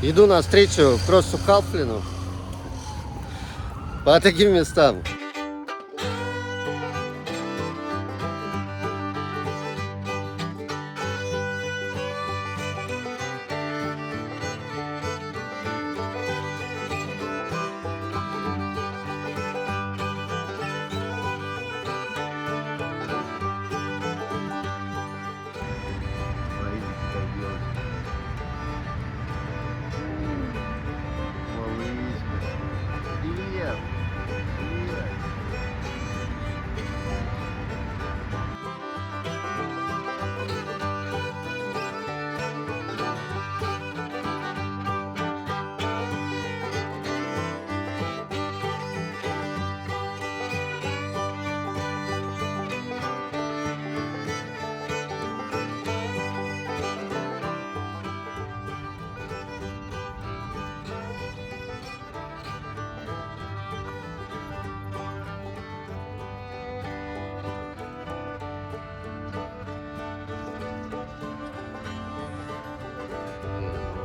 Иду навстречу к Россу Халфину по таким местам.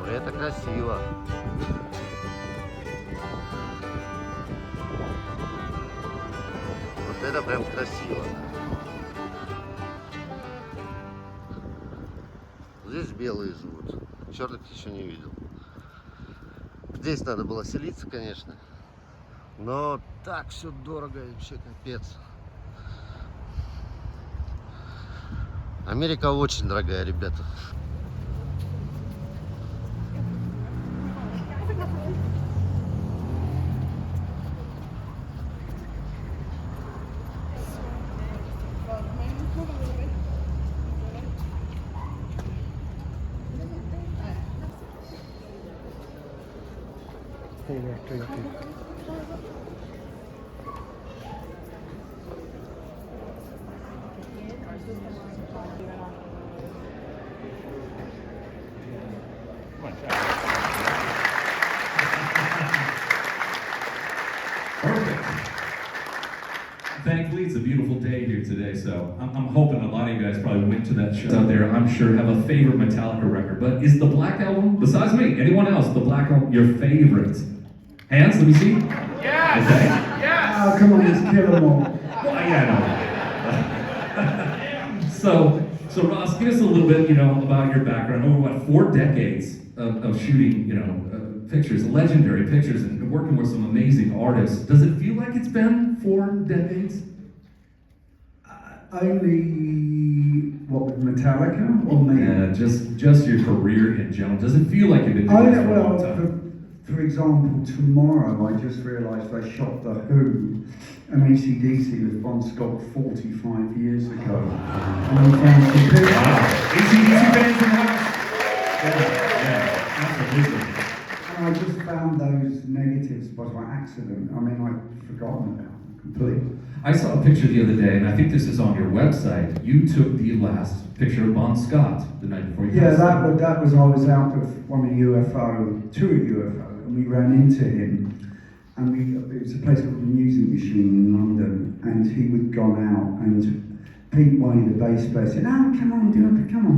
Это красиво. Вот это прям красиво. Здесь белые живут. Черных еще не видел. Здесь надо было селиться, конечно. Но так все дорого и вообще капец. Америка очень дорогая, ребята. Thankfully, it's a beautiful day here today, so I'm hoping a lot of you guys probably went to that show out there. I'm sure have a favorite Metallica record, but is the Black Album, besides me, anyone else, the Black Album your favorite? Hands, let me see. Yes! Okay. Yes! Oh, come on, just kill them all. Well, yeah, I know. So Ross, give us a little bit, about your background. Over 4 decades of shooting, pictures, legendary pictures, and working with some amazing artists. Does it feel like it's been 4 decades? Only, what, with Metallica or me? Yeah, just your career in general. Does it feel like you've been doing this for a long time? For example, tomorrow I just realised I shot The Who and AC/DC with Bon Scott 45 years ago. And we found some pictures. Wow. AC/DC fans in the house? Yeah, absolutely. And I just found those negatives by accident. I mean, I'd forgotten about them completely. I saw a picture the other day, and I think this is on your website. You took the last picture of Bon Scott the night before you passed away. That was, I was out with one of tour UFO, and we ran into him. And it was a place called the Music Machine in London, and he had gone out, and Pete Wayne, the bass player, said, "Oh, come on,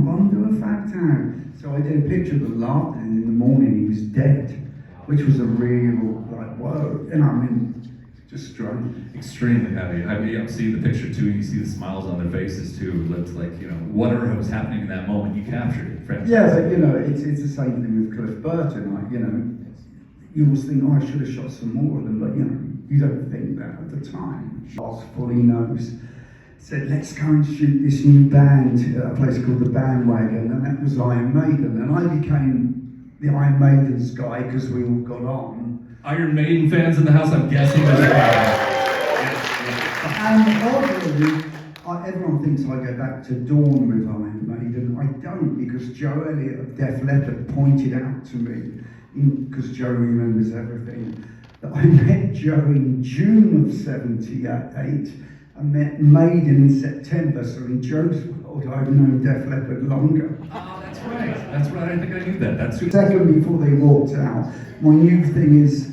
Bon, do a fact out." So I did a picture of them laughing, and in the morning he was dead, which was a real, whoa, just strange. Extremely heavy. I mean, I'm seeing the picture too, and you see the smiles on their faces too. It looks like, whatever was happening in that moment, you captured it. Friends. Yeah, but it's the same thing with Cliff Burton, you always think, I should have shot some more of them, but you don't think that at the time. Ross fully knows. Said, let's go and shoot this new band at a place called The Bandwagon, and that was Iron Maiden, and I became the Iron Maiden's guy because we all got on. Iron Maiden fans in the house, I'm guessing. And oddly, everyone thinks I go back to Dawn with Iron Maiden. I don't, because Joe Elliott of Def Leppard pointed out to me, because Joe remembers everything, that I met Joe in June of '78. I met Maiden in September, so in Joe's world, I've known Def Leppard longer. Oh, that's right. That's right. I think I knew that. That's Second, before they walked out, my new thing is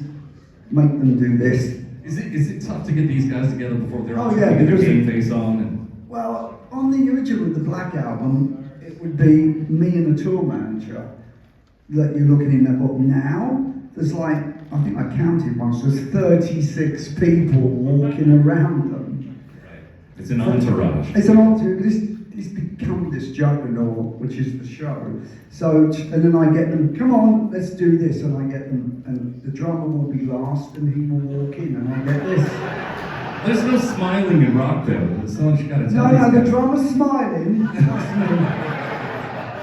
make them do this. Is it tough to get these guys together before they're all getting their game face on? Well, on the original, the Black Album, it would be me and the tour manager, that you're looking in there. But now, there's like, I think I counted once, there's 36 people walking around them. Right. It's an entourage. It's an entourage. It's become this juggernaut, which is the show. So, and then I get them, come on, let's do this. And I get them, and the drummer will be last, and he will walk in, and I get this. There's no smiling in rock band. Someone's got to tell No, the drummer's smiling. Trust me.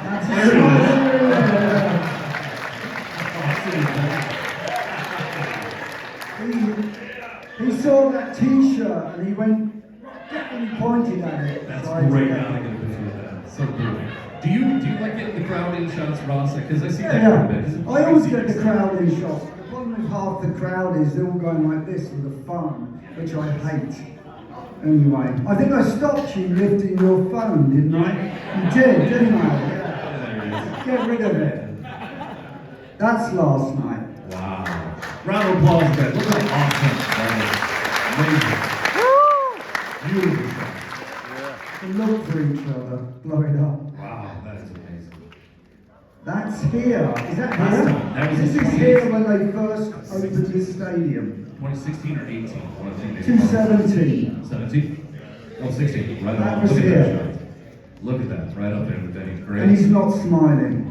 That's a smile. He saw that T-shirt and he went, and he pointed at it. That's so great. Now I get a picture of that. So cool. Do you like getting the crowd in shots, Ross? Because I see that quite a bit. I always get the crowd in shots. The problem with half the crowd is they're all going like this with the phone, which I hate. Anyway, I think I stopped you lifting your phone, didn't I? You did, didn't I? Yeah. Get rid of it. That's last night. Wow. Round of applause, guys. Look how awesome that is. Amazing. Beautiful stuff. They look for each other, blow it up. Wow, that is amazing. That's here. Is that Last here? time. That was This in is here when they first opened this stadium. 2016 or 18? One of the things. 217. 17? Oh, 16. Right That on. was Look at here. that shot. Look at that. Right up there with Benny. Great. And he's not smiling.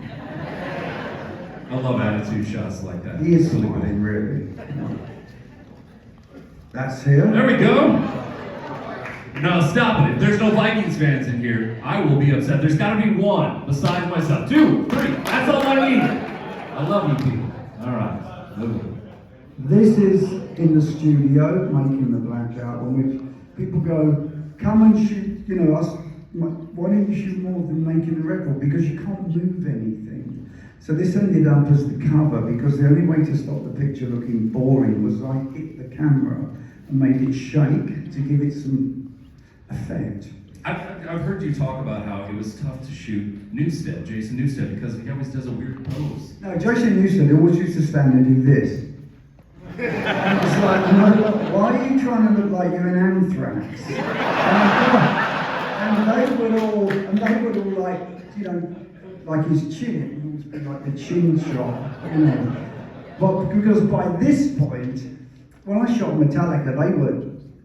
I love attitude shots like that. He is It's really smiling, really. That's here. There we go. No, stop it. If there's no Vikings fans in here, I will be upset. There's got to be one besides myself. 2, 3. That's all I need. I love you people. All right. Good one. This is in the studio, making the Black Album, which people go, come and shoot, you know, us. Why don't you shoot more than making the record? Because you can't move anything. So this ended up as the cover because the only way to stop the picture looking boring was I hit the camera and made it shake to give it some effect. I've heard you talk about how it was tough to shoot Newsted, Jason Newsted, because he always does a weird pose. No, Jason Newsted always used to stand and do this. And it's like, no, why are you trying to look like you're in Anthrax? And they would all like, you know, like his chin, it would always be like the chin shot, you know. But because by this point, when I shot Metallica, they were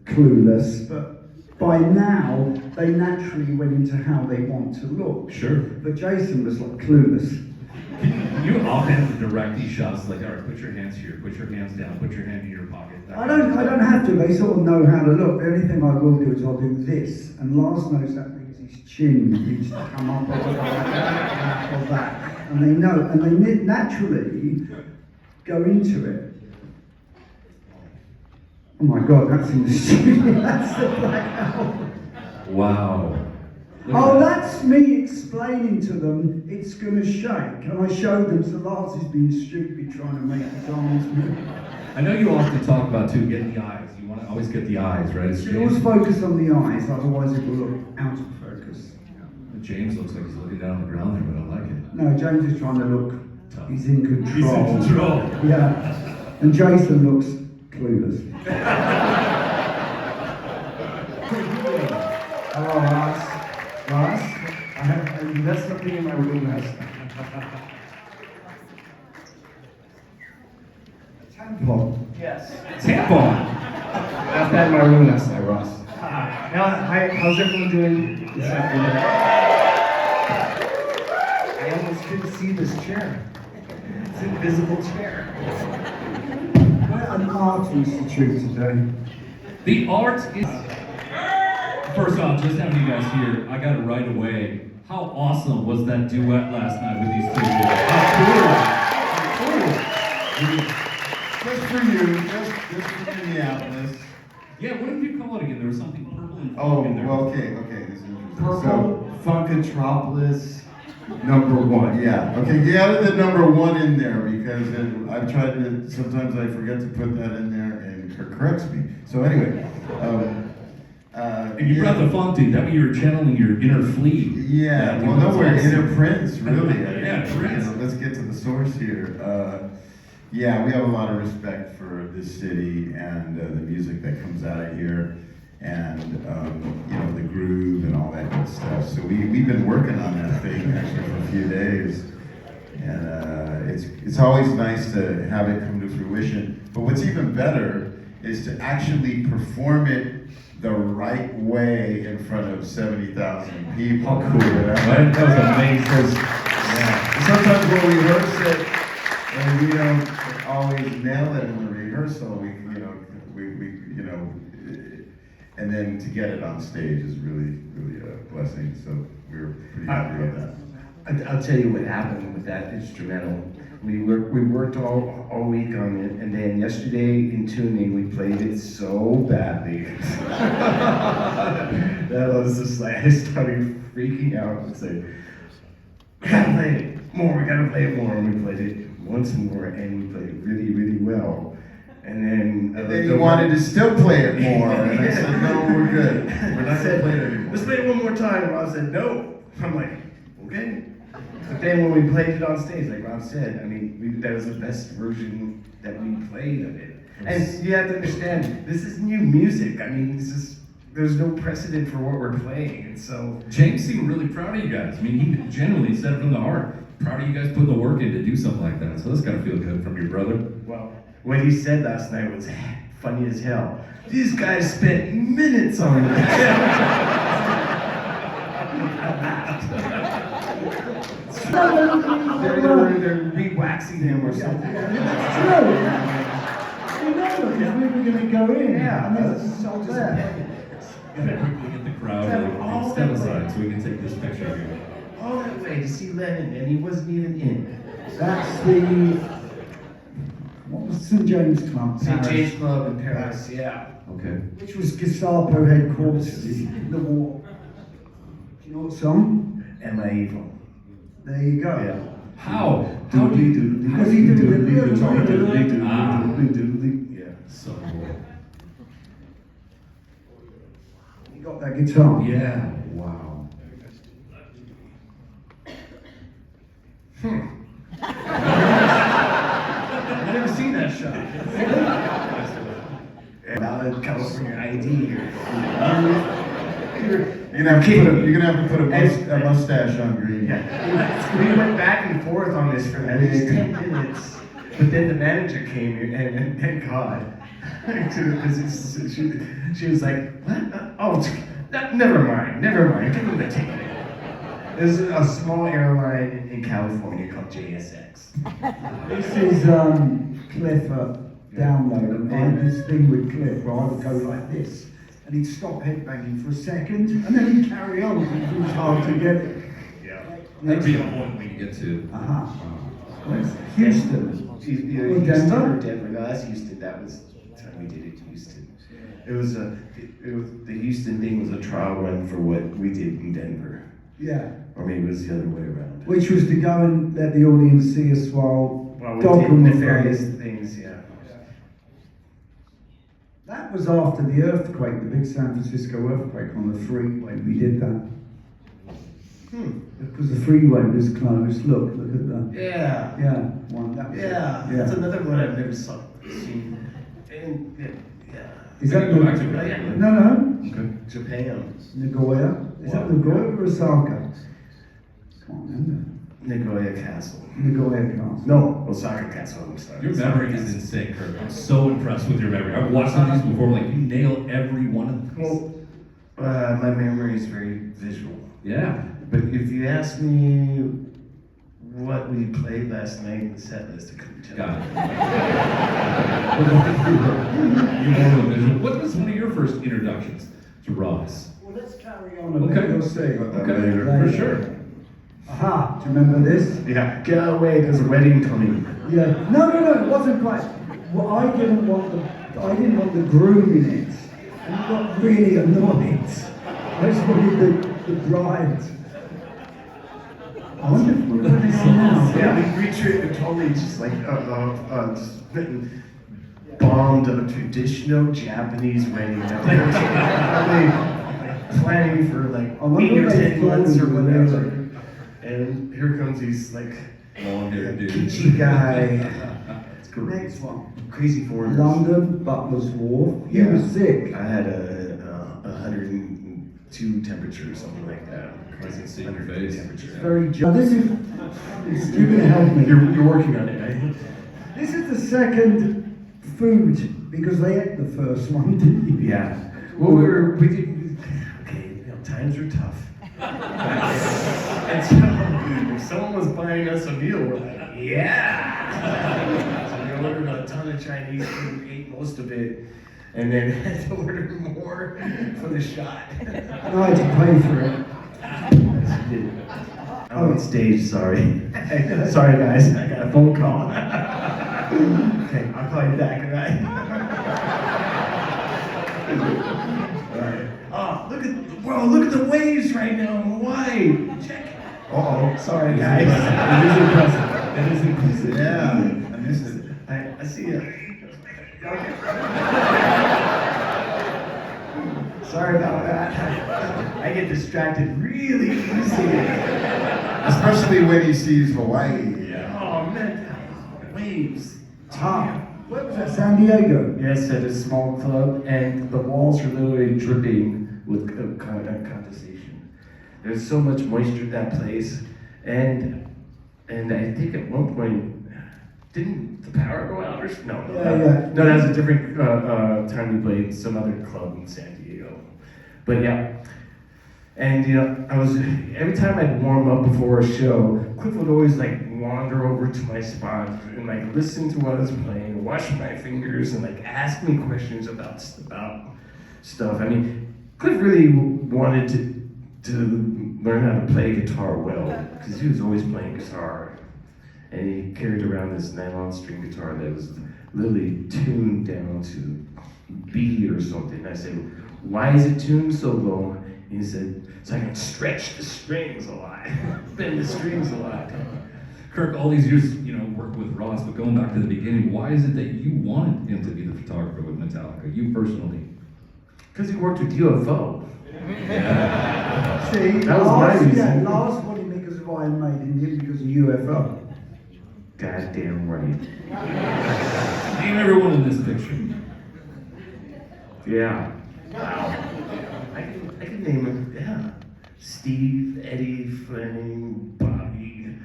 clueless, but by now, they naturally went into how they want to look. Sure. But Jason was like clueless. Can you offhand direct these shots like, all right, put your hands here, put your hands down, put your hand in your pocket? I don't have to, they sort of know how to look. The only thing I will do is I'll do this. And Lars knows that means his chin needs to come up or that or that. And they know, and they naturally go into it. Oh my God, that's in the studio. That's the Black Album. Wow. Oh, that's me explaining to them it's going to shake. And I showed them, so Lars is being stupid trying to make his arms move. I know you often talk about, too, getting the eyes. You want to always get the eyes, right? You always focus on the eyes, otherwise it will look out of focus. James looks like he's looking down on the ground there, but I like it. No, James is trying to look, Tough. he's in control. He's in control. Yeah. And Jason looks clueless. Hello, Ross. Ross, I left something in my room last night. Tampon. Yes. Tampon. Left that in my room last night, Ross. How's everyone doing this afternoon? I almost couldn't see this chair. It's an invisible chair. We're at an art institute today. The art is... First off, just having you guys here, I got it right away. How awesome was that duet last night with these two Just for you, just for Minneapolis. Yeah, what did you call it again? There was something purple and Oh, in there. well, okay, this is interesting. Purple Funkatropolis #1. Yeah, okay, you added the #1 in there because I've tried to, sometimes I forget to put that in there and Kirk corrects me. So anyway, And you brought the funk, dude. That way you were channeling your inner flea. Yeah, dude, well, no, that's we're awesome. inner Prince, really. Yeah, Prince. You know, let's get to the source here. Yeah, we have a lot of respect for this city and the music that comes out of here, and you know, the groove and all that good stuff. So we've been working on that thing actually for a few days, And it's always nice to have it come to fruition. But what's even better is to actually perform it the right way in front of 70,000 people. How cool. That was amazing. Yeah. Sometimes we'll rehearse it, and we don't always nail it in the rehearsal. We and then to get it on stage is really, really a blessing. So we're pretty happy with that. I'll tell you what happened with that instrumental. We worked all week on it, and then yesterday in tuning we played it so badly. That was just like I started freaking out and said, "We gotta play it more. We gotta play it more." And we played it once more, and we played it really, really well. And then You wanted to still play it more, and I said, "No, we're good. We're not gonna play it anymore." Let's play it one more time. And Rob said, "No." I'm like, "Okay." But then when we played it on stage, like Rob said, I mean, that was the best version that we played of it. And you have to understand, this is new music. I mean, there's no precedent for what we're playing, and so. James seemed really proud of you guys. I mean, he genuinely said it from the heart. Proud of you guys putting the work in to do something like that. So that's gotta feel good from your brother. Well, what he said last night was funny as hell. These guys spent minutes on it. They're re-waxing him or something. That's true. You know, because we were going to go in. Yeah, And this is all there. Gotta quickly get the crowd to step aside so we can take this picture here. All that way to see Lennon, and he wasn't even in. That's the... What was St. James Club? St. Paris. James Club in Paris, yeah. Okay. Which was Gestapo headquarters in the war. Do you know what song? Am I evil? There you go. Yeah. How do you Because he did it. Yeah. So cool. You got that guitar? Yeah. Wow. I've never seen that shot. Valid California ID here. You're gonna have to put a mustache on Green. Yeah. We went back and forth on this for at least 10 minutes, but then the manager came here, and thank God. Because she was like, "What? Never mind. Give him the ticket." There's a small airline in California called JSX. This is Cliff download, and I had this thing with Cliff where I would go like this, and he'd stop headbanging for a second, and then he'd carry on, because it was hard to get it. Yeah. That'd be a point we can get to. Houston. Houston Denver? or Denver. No, that's Houston. That was the time we did it to Houston. It was the Houston thing was a trial run for what we did in Denver. Yeah. Or maybe it was the other way around. Which was to go and let the audience see us while We dog did and nefarious things, yeah. That was after the earthquake, the big San Francisco earthquake on the freeway. We did that. Because the freeway was closed. Look at that. Yeah. Yeah, one. That was Yeah. it. That's another one I've never seen. And yeah. Is that Go back to No. Okay. Japan. Nagoya? Is that Nagoya or Osaka? Can't remember. Nagoya Castle. Nagoya Castle. No, Osaka Castle. I'm sorry. Your memory is insane, Kirk. I'm so impressed with your memory. I've watched some of these before, like you nail every one of them. Well, my memory is very visual. Yeah. But if you ask me what we played last night in the set list, I couldn't tell. Got it. You know the visual. What was one of your first introductions to Ross? Well, let's carry on a bit. Okay. You'll see. Okay, for sure. Aha, do you remember this? Yeah, get away, there's a wedding coming. Yeah. No, it wasn't quite. Well, I didn't want the groom in it. And he got really annoyed. I just wanted the bride. I wonder if we're going to go now. Yeah, we totally just like bombed a traditional Japanese wedding. Probably planning for like 8 or 10 months or whatever. And here comes these like Long-haired dude. peachy guy. It's Next one. crazy foreigners. London, Butler's Wharf. You were sick. I had 2 temperatures, something like that. I can see in your face. Temperature. Very this is you're gonna help me. You're working on it, right? This is the second food because they ate the first one, didn't you? Yeah. Well, we did. Okay, times are tough. And so, if someone was buying us a meal, we're like, yeah. So we ordered a ton of Chinese food, ate most of it, and then had to order more for the shot. No, I had to pay for it. I'm on stage, sorry. Sorry guys, I got a phone call. Okay, I'll call you back, alright? Alright. Oh, look at the waves right now in Hawaii. Check. Uh-oh, sorry guys. It is impressive. It is impressive. Yeah, I miss it. I see you. Okay. Sorry about that. I get distracted really easily. Especially when he sees Hawaii. Oh man, waves. Where was that? San Diego. Yes, at a small club, and the walls are literally dripping with condensation. There's so much moisture in that place, and I think at one point, didn't the power go out or no? Yeah. No, that was a different time we played some other club in San Diego. But yeah, and you know, every time I'd warm up before a show, Cliff would always like wander over to my spot and like listen to what I was playing, wash my fingers, and like ask me questions about stuff. I mean, Cliff really wanted to learn how to play guitar well because he was always playing guitar, and he carried around this nylon string guitar that was literally tuned down to B or something. I said, "Why is it tuned so low?" And he said, "So I can stretch the strings a lot, bend the strings a lot." Kirk, all these years, you know, working with Ross, but going back to the beginning, why is it that you wanted him to be the photographer with Metallica, you personally? Because he worked with UFO. See, That was my reason. Yeah, Lars wanted me because of Iron Maiden, him because of UFO. Goddamn right. Name everyone in this picture. Yeah. Wow. I can name them. Yeah. Steve, Eddie, Fleming, Bobby,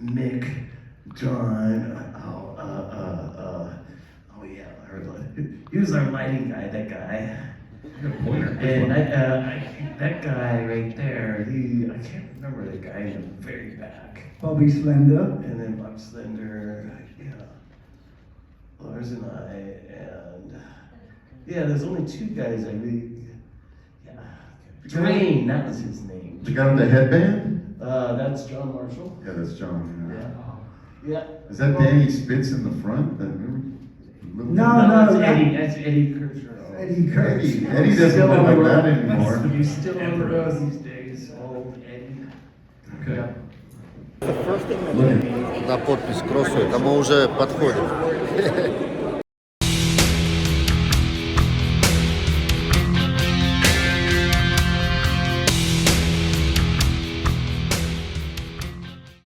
Mick, John. Oh yeah. He was our lighting guy. That guy. And that guy right there. I can't remember the guy in the very back. Bobby Slender. And then Bob Slender, yeah, Lars and I, and yeah, there's only 2 guys I really, yeah. Drain, that was his name. The guy with the headband? That's John Marshall. Yeah, that's John. Yeah. Is that Danny Spitz in the front? No, that's Eddie. That's Eddie Kirchner. Eddie Kirk. Eddie doesn't look like that anymore. He's still on the road these days. Old Eddie. Okay. На подпись кроссует, а мы уже подходим.